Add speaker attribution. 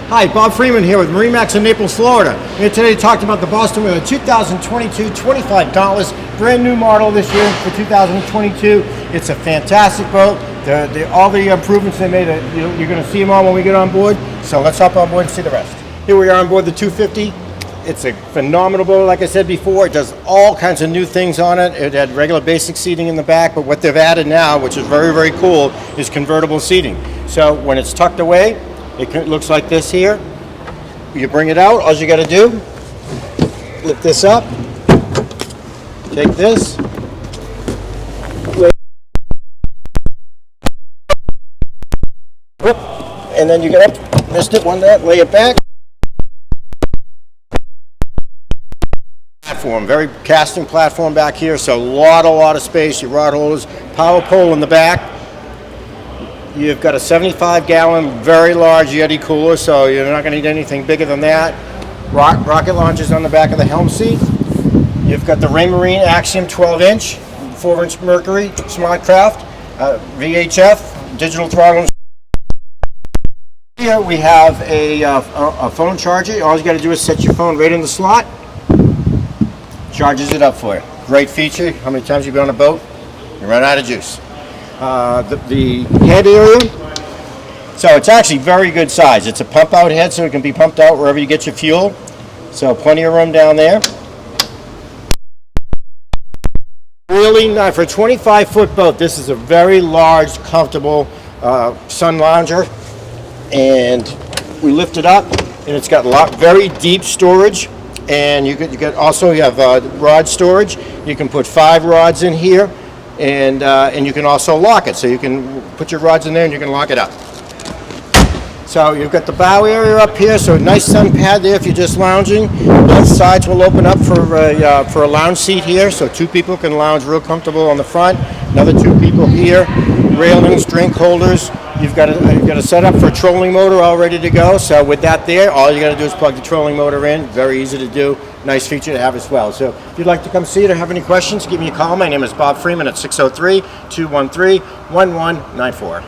Speaker 1: Hi, Bob Freeman here with MarineMax Naples, Florida. Here today to talk about the Boston Whaler 2022 25 Dauntless, brand new model this year for 2022. It's a fantastic boat. All the improvements they made, you're going to see them all when we get on board. So let's hop on board and see the rest. Here we are on board the 250. It's a phenomenal boat, like I said before. It does all kinds of new things on it. It had regular basic seating in the back, but what they've added now, which is very, very cool, is convertible seating. So when it's tucked away, it looks like this here. You bring it out, all you got to do, lift this up, take this, and then you get up, missed it, one that, lay it back. Platform, very casting platform back here, so a lot of space. Your rod holders, power pole in the back. You've got a 75-gallon, very large Yeti cooler, so you're not going to need anything bigger than that. Rocket launchers on the back of the helm seat. You've got the Raymarine Axiom 12-inch, 4-inch Mercury Smart Craft, VHF, digital throttle. Here we have a phone charger. All you got to do is set your phone right in the slot. Charges it up for you. Great feature. How many times you've been on a boat? You run out of juice. The head area, so it's actually very good size. It's a pump out head, so it can be pumped out wherever you get your fuel, so plenty of room down there. Really nice for a 25-foot boat. This is a very large, comfortable sun lounger, and we lift it up, and it's got very deep storage, and you have rod storage. You can put 5 rods in here. And you can also lock it, so you can put your rods in there and you can lock it up. So you've got the bow area up here, so a nice sun pad there if you're just lounging. Both sides will open up for a lounge seat here, so 2 people can lounge real comfortable on the front. Another 2 people here. Railings, drink holders. You've got a setup for a trolling motor all ready to go. So with that there, all you got to do is plug the trolling motor in. Very easy to do. Nice feature to have as well. So if you'd like to come see it or have any questions, give me a call. My name is Bob Freeman at 603-213-1194.